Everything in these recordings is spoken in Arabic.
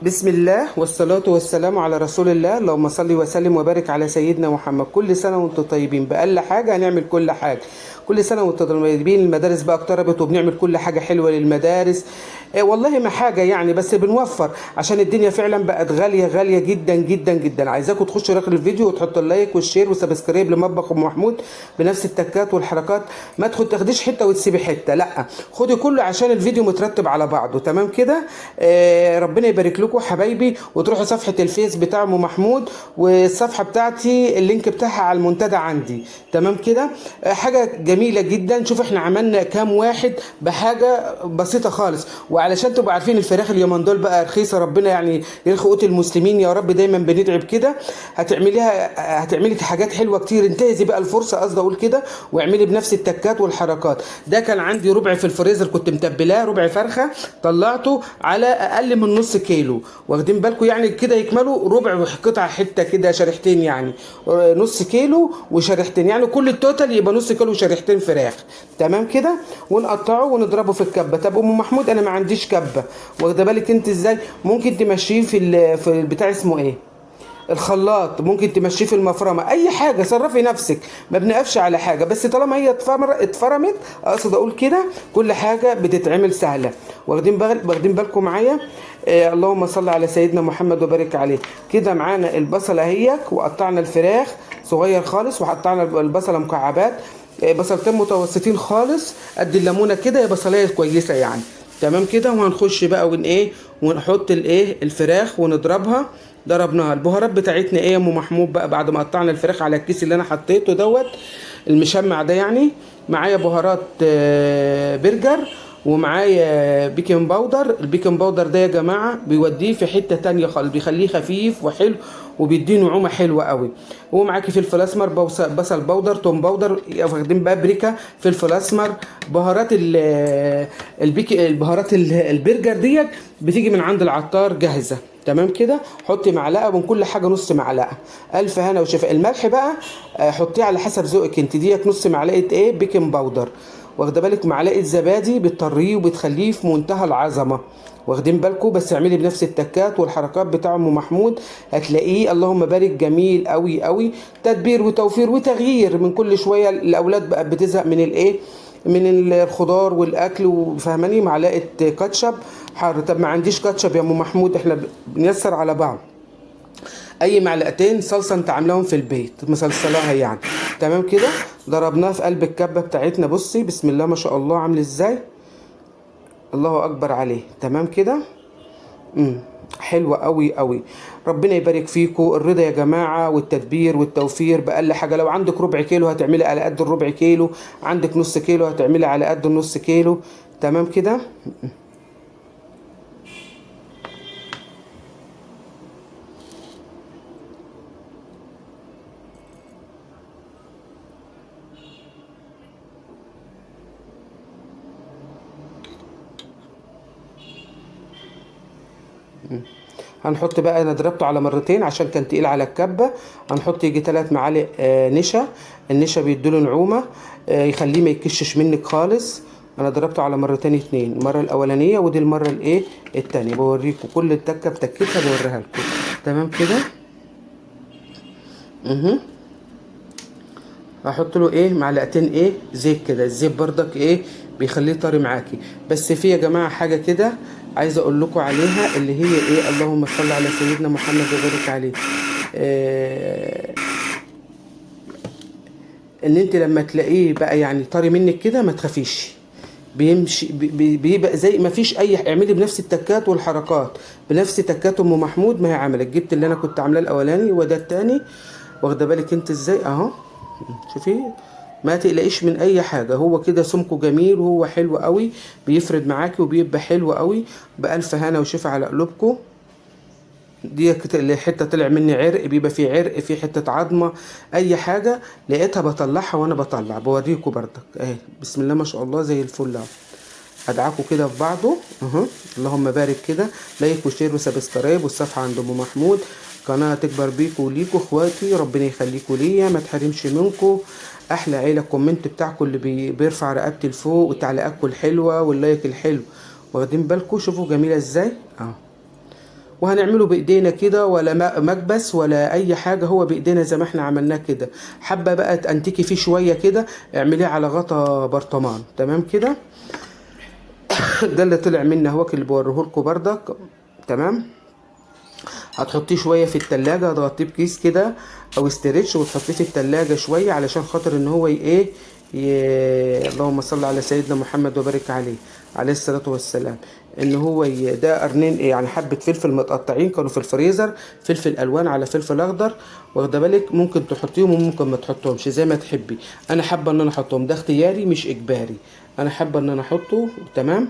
بسم الله والصلاة والسلام على رسول الله. اللهم صل وسلم وبارك على سيدنا محمد. كل سنة وانتم طيبين. بأقل حاجة هنعمل كل حاجة. كل سنة وانتم طيبين. المدارس بقى اقتربت وبنعمل كل حاجة حلوة للمدارس. والله ما حاجة يعني، بس بنوفر عشان الدنيا فعلا بقت غالية غالية جدا جدا جدا. عايزاكم تخشوا اخر الفيديو وتحطوا اللايك والشير وسبسكرايب لمطبخ ام محمود بنفس التكات والحركات. ما تاخديش حتة وتسيبي حتة، لا خدي كله عشان الفيديو مترتب على بعضه. تمام كده. ربنا يبارك لكم حبايبي. وتروحوا صفحة الفيس بتاع ام محمود، والصفحة بتاعتي اللينك بتاعها على المنتدى عندي. تمام كده. حاجة جميلة جدا. شوف احنا عملنا كام واحد بحاجة بسيطة خالص. وعلشان تبقوا عارفين الفراخ اليومين دول بقى رخيصة، ربنا يعني يرخي قوت المسلمين يا رب. دايما بندعي بكده. هتعملي حاجات حلوة كتير. انتهزي بقى الفرصة، قصدي اقول كده، واعملي بنفس التكات والحركات. ده كان عندي ربع في الفريزر، كنت متبلاه ربع فرخة، طلعته على اقل من نص كيلو. واخدين بالكم يعني كده يكملوا ربع قطعة حتة كده شريحتين يعني. نص كيلو وشريحتين، يعني كل التوتال يبقى نص كيلو وشريحتين فراخ. تمام كده. ونقطعه ونضربه في الكبه. طب ام محمود انا ما عنديش كبه، واخده بالك انت ازاي؟ ممكن تمشيه في البتاع اسمه ايه، الخلاط. ممكن تمشيه في المفرمه، اي حاجه صرفي نفسك. ما بنقفش على حاجه، بس طالما هي اتفرمت، اقصد اقول كده، كل حاجه بتتعمل سهله. واخدين بالكم معايا. اللهم صل على سيدنا محمد وبارك عليه. كده معانا البصله اهيك، وقطعنا الفراخ صغير خالص، وقطعنا البصله مكعبات. بصلتين متوسطين خالص قد الليمونه كده، يا بصلايه كويسه يعني. تمام كده. وهنخش بقى ونحط الفراخ ونضربها. ضربناها. البهارات بتاعتنا ايه يا ام محمود بقى بعد ما قطعنا الفراخ على الكيس اللي انا حطيته دوت المشمع ده يعني؟ معايا بهارات برجر، ومعايا بيكنج باودر. البيكنج باودر ده يا جماعه بيوديه في حته تانية خالص، بيخليه خفيف وحلو، وبيديه نعومه حلوه قوي. ومعاكي فلفل اسمر، بصل باودر، توم باودر، واخدين بابريكا، فلفل اسمر. بهارات البهارات البرجر ديت بتيجي من عند العطار جاهزه. تمام كده. حطي معلقه من كل حاجه، نص معلقه. الف هنا وشفاء. الملح بقى حطيه على حسب ذوقك انت. ديت نص معلقه ايه بيكنج باودر. واخده بالك؟ معلقه زبادي بتطريه وبتخليه في منتهى العظمه. واخدين بالكم؟ بس اعملي بنفس التكات والحركات بتاع ام محمود، هتلاقيه اللهم بارك جميل قوي قوي. تدبير وتوفير وتغيير من كل شويه. الاولاد بقى بتزهق من الايه، من الخضار والاكل، وفهماني. معلقه كاتشب حار. طب ما عنديش كاتشب يا ام محمود، احنا بنيسر على بعض. اي معلقتين صلصه انت عاملاهم في البيت مصلصلاها يعني. تمام كده. ضربناها في قلب الكبه بتاعتنا. بصي بسم الله ما شاء الله عامل ازاي، الله اكبر عليه. تمام كده. حلوة قوي قوي. ربنا يبارك فيكم. الرضا يا جماعة، والتدبير والتوفير بأقل حاجة. لو عندك ربع كيلو هتعملي على قد الربع كيلو، عندك نص كيلو هتعملي على قد النص كيلو. تمام كده. هنحط بقى، انا ضربته على مرتين عشان كان تقيل على الكبه. هنحط يجي 3 معالق نشا. النشا بيديله نعومه، يخليه ما يكشش منك خالص. انا ضربته على مرتين اتنين، المره الاولانيه ودي المره الايه التانيه. بوريكم كل التكه بتكتها بوريها لكم. تمام كده. هحط له ايه معلقتين ايه زيت كده. الزيت بردك ايه بيخليه طري معاكي. بس في يا جماعه حاجه كده عايزه اقول لكم عليها، اللي هي ايه، اللهم صل على سيدنا محمد وبارك عليه. آه ان انت لما تلاقيه بقى يعني طري منك كده ما تخافيش، بيمشي بيبقى زي ما فيش اي. اعملي بنفس التكات والحركات، بنفس تكات ام محمود ما هي عملت. جبت اللي انا كنت عاملاه الاولاني وده التاني. واخده بالك انت ازاي اهو. شوفي، ما تقلقيش من اي حاجه. هو كده سمكه جميل وهو حلو قوي، بيفرد معاكي وبيبقى حلو قوي. بالف هنا وشفا على قلوبكم. دي اللي حته طلع مني عرق، بيبقى في عرق في حته عظمه، اي حاجه لقيتها بطلعها. وانا بطلع بوريكم بردك اهي. بسم الله ما شاء الله زي الفل اهو. هدعكوا كده في بعضه اهو. اللهم بارك كده. لايك وشير وسبسكرايب، والصفحه عند ام محمود. قناه تكبر بيكوا وليكوا اخواتي، ربنا يخليكوا ليا، ما تحرمش منكوا. احلى عيله. الكومنت بتاعكم اللي بيرفع رقبتي لفوق، وتعليقاتكم الحلوه واللايك الحلو. واخدين بالكم؟ شوفوا جميله ازاي اهو. وهنعمله بايدينا كده، ولا مكبس ولا اي حاجه، هو بايدينا زي ما احنا عملناه كده. حابه بقى تنتكي فيه شويه كده، اعمليه على غطا برطمان. تمام كده. ده اللي طلع مني اهوك، اللي بوريهولكوا بردك. تمام. هتحطيه شويه في التلاجة، هتغطيه بكيس كده او استريتش وتحطيه في التلاجة شويه، علشان خاطر ان هو ايه اللهم صل على سيدنا محمد وبارك عليه عليه الصلاه والسلام. ان هو ده قرنين يعني حبه فلفل متقطعين كانوا في الفريزر، فلفل الوان على فلفل اخضر، واخده بالك. ممكن تحطيهم وممكن ما تحطهمش زي ما تحبي. انا حابه ان انا احطهم، ده اختياري مش اجباري، انا حابه ان انا احطه. تمام.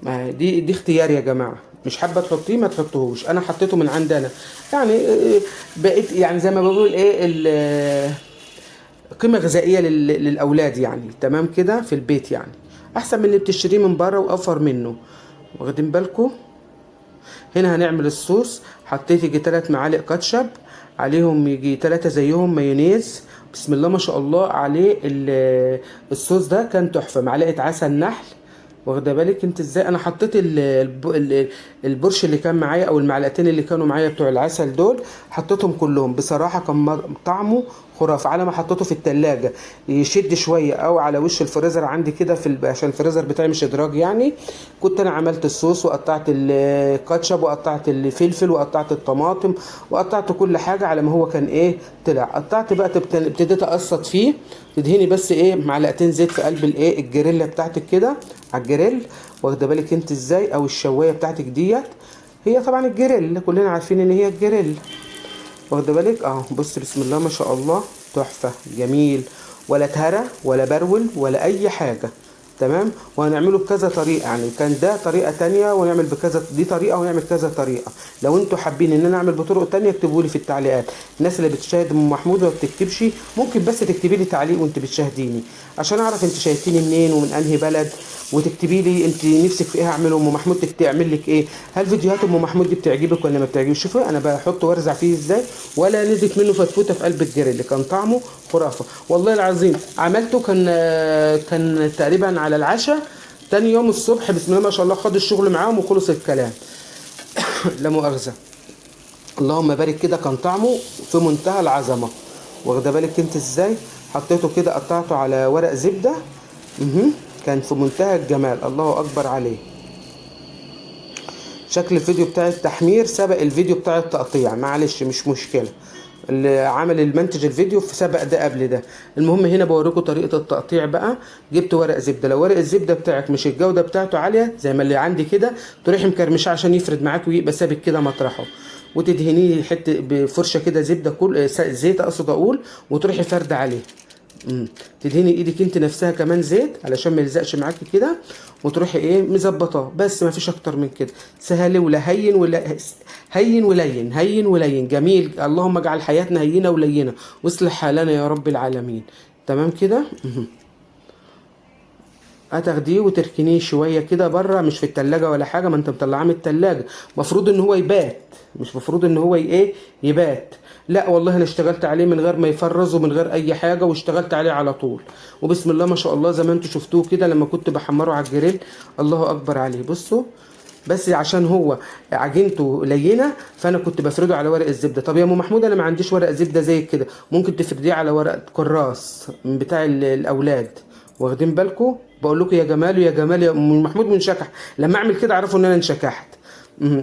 ما دي اختيار يا جماعه، مش حابه تحطيه ما تحطوهوش، انا حطيته من عندنا يعني. بقيت يعني زي ما بقول قيمه غذائيه للاولاد يعني. تمام كده في البيت يعني، احسن من اللي بتشتريه من بره واوفر منه، واخدين بالكم. هنا هنعمل الصوص. حطيت يجي 3 معالق كاتشب، عليهم يجي 3 زيهم مايونيز. بسم الله ما شاء الله عليه. الصوص ده كان تحفه. معلقه عسل نحل، واخده بالك انت ازاي. انا حطيت البرش اللي كان معايا او المعلقتين اللي كانوا معايا بتوع العسل دول، حطيتهم كلهم. بصراحه كان طعمه خرافه. على ما حطيته في التلاجة يشد شويه، او على وش الفريزر عندي كده عشان الفريزر بتاعي مش ادراج يعني. كنت انا عملت الصوص وقطعت الكاتشب وقطعت الفلفل وقطعت الطماطم وقطعت كل حاجه على ما هو كان طلع. قطعت بقى، ابتديت اقسط فيه. تدهني بس معلقتين زيت في قلب الجريلا بتاعتك كده على الجريل، واخده بالك انت ازاي، او الشوايه بتاعتك ديت. هي طبعا الجريل كلنا عارفين ان هي الجريل، واخده بالك اهو. بص بسم الله ما شاء الله، تحفه جميل، ولا اتهرى ولا برول ولا اي حاجه. تمام. وهنعمله بكذا طريقه يعني، كان ده طريقه تانية ونعمل بكذا، دي طريقه ونعمل كذا طريقه. لو انتوا حابين ان انا اعمل بطرق تانية اكتبوا لي في التعليقات. الناس اللي بتشاهد ام محمود وما بتكتبش، ممكن بس تكتبي لي تعليق وانت بتشاهديني عشان اعرف انت شايفيني منين ومن انهي بلد، وتكتبي لي انت نفسك في ايه اعمله. ام محمود تعمل لك ايه؟ هل فيديوهات ام محمود دي بتعجبك ولا ما بتعجبش؟ شوفوا انا بحط وارزع فيه ازاي، ولا نزلت منه فتفوته في قلب الجريل. كان طعمه خرافه والله العظيم. عملته كان تقريبا على العشاء تاني يوم الصبح. بسم الله ما شاء الله، خد الشغل معاهم وخلص الكلام. لا مؤاخذه. اللهم بارك كده، كان طعمه في منتهى العظمه، واخده بالك انت ازاي. حطيته كده، قطعته على ورق زبده. كان في منتهى الجمال، الله اكبر عليه. شكل الفيديو بتاع التحمير سبق الفيديو بتاع التقطيع، معلش مش مشكله. اللي عمل المنتج الفيديو في سبق ده قبل ده. المهم هنا بوريكم طريقه التقطيع بقى. جبت ورق زبده، لو ورق الزبده بتاعك مش الجوده بتاعته عاليه زي ما اللي عندي كده، تروحي مكرمشه عشان يفرد معاك ويبقى ثابت كده مطرحه، وتدهنيه حته بفرشه كده زبده، كل زيت اقصد اقول، وتروحي فرد عليه. تدهني ايدك انت نفسها كمان زيت علشان ما يلزقش معاكي كده، وتروحي مظبطاه. بس ما فيش اكتر من كده. سهل ولا هين ولا هين ولين، هين ولين جميل. اللهم اجعل حياتنا هينه ولينه، واصلح حالنا يا رب العالمين. تمام كده. هتاخديه وتركنيه شويه كده بره، مش في التلاجة ولا حاجه، ما انت مطلعاه من التلاجة. مفروض ان هو يبات، مش مفروض ان هو يبات. لا والله انا اشتغلت عليه من غير ما يفرز ومن غير اي حاجه، واشتغلت عليه على طول. وبسم الله ما شاء الله زي ما انتوا شفتوه كده لما كنت بحمره على الجريل. الله اكبر عليه. بصوا بس عشان هو عجينته لينه، فانا كنت بفرده على ورق الزبده. طب يا ام محمود انا ما عنديش ورق زبده زي كده، ممكن تفرديه على ورق كراس بتاع الاولاد، واخدين بالكم. بقول لكم يا جمال يا جمال يا ام محمود منشكح. لما اعمل كده عرفوا ان انا انشكحت.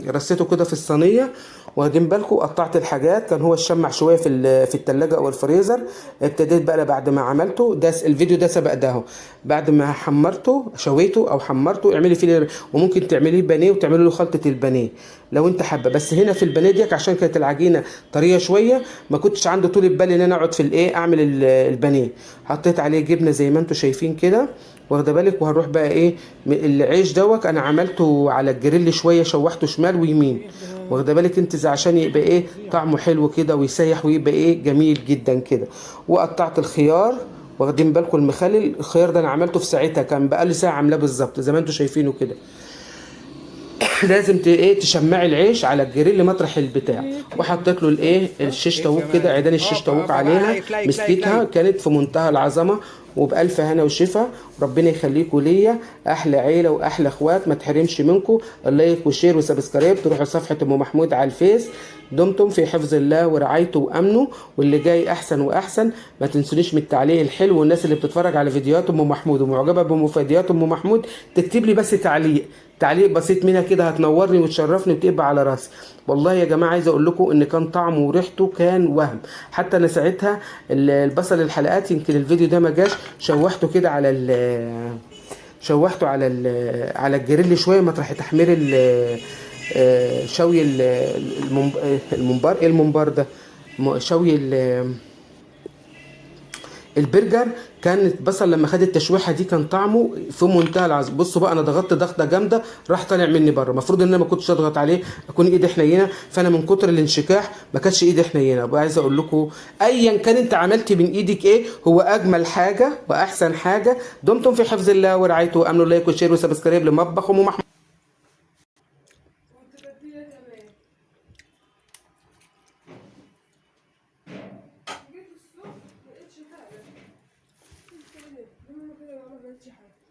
رصيته كده في الصينيه، واخدين بالكم. قطعت الحاجات، كان هو الشمع شويه في التلاجة او الفريزر. ابتديت بقى بعد ما عملته ده، الفيديو ده سبق ده اهو. بعد ما حمرته شويته او حمرته، اعملي فيه، وممكن تعمليه بانيه وتعملي له خلطه البانيه لو انت حابه. بس هنا في البانيه ديك عشان كانت العجينه طريه شويه، ما كنتش عندي طول بال ان انا اقعد في اعمل البانيه. حطيت عليه جبنه زي ما انتم شايفين كده، واخده بالك. وهنروح بقى العيش دوت انا عملته على الجريل شويه، شوحته شمال ويمين، واخده بالك انت زي عشان يبقى طعمه حلو كده ويسيح ويبقى جميل جدا كده. وقطعت الخيار، واخدين بالكم. المخلل الخيار ده انا عملته في ساعتها، كان بقالي ساعه عاملاه بالظبط زي ما انتم شايفينه كده. لازم تشمعي العيش على الجريل مطرح البتاع. وحطيت له الشيش طاووق كده، عيدان الشيش طاووق عليها، مسكتها كانت في منتهى العظمه. وبألف هنا وشفا. ربنا يخليكم ليا، احلى عيله واحلى اخوات، ما تحرمش منكم. اللايك والشير وسبسكرايب، تروحوا صفحه ام محمود على الفيس. دمتم في حفظ الله ورعايته وامنه، واللي جاي احسن واحسن. ما تنسونيش من التعليق الحلو، والناس اللي بتتفرج على فيديوهات ام محمود ومعجبه بمفيديات ام محمود تكتب لي بس تعليق بسيط منها كده، هتنورني وتشرفني وتبقى على راسي. والله يا جماعه عايز اقول لكم ان كان طعمه وريحته كان وهم. حتى انا ساعتها البصل الحلقات، يمكن الفيديو ده ما جاش، شوحته كده على شوحته على الجريل شويه مطرح تحمير شوي الممبار. ايه الممبار ده؟ شوي البرجر. كانت بصل لما خد التشويحه دي كان طعمه في منتهى العظمه. بصوا بقى، انا ضغطت ضغطه جامده راح طالع مني بره. المفروض ان انا ما كنتش اضغط عليه، اكون ايدي حنينه، فانا من كتر الانشكاح ما كانتش ايدي حنينه. بقى عايز اقول لكم ايا كان انت عملت من ايدك ايه، هو اجمل حاجه واحسن حاجه. دمتم في حفظ الله ورعايته وامنه. لايك وشير وسبسكرايب لمطبخ ام محمود. جيت الصبح ما لقيتش حاجه. قلت ليه؟ لما كده ما عملتش حاجه.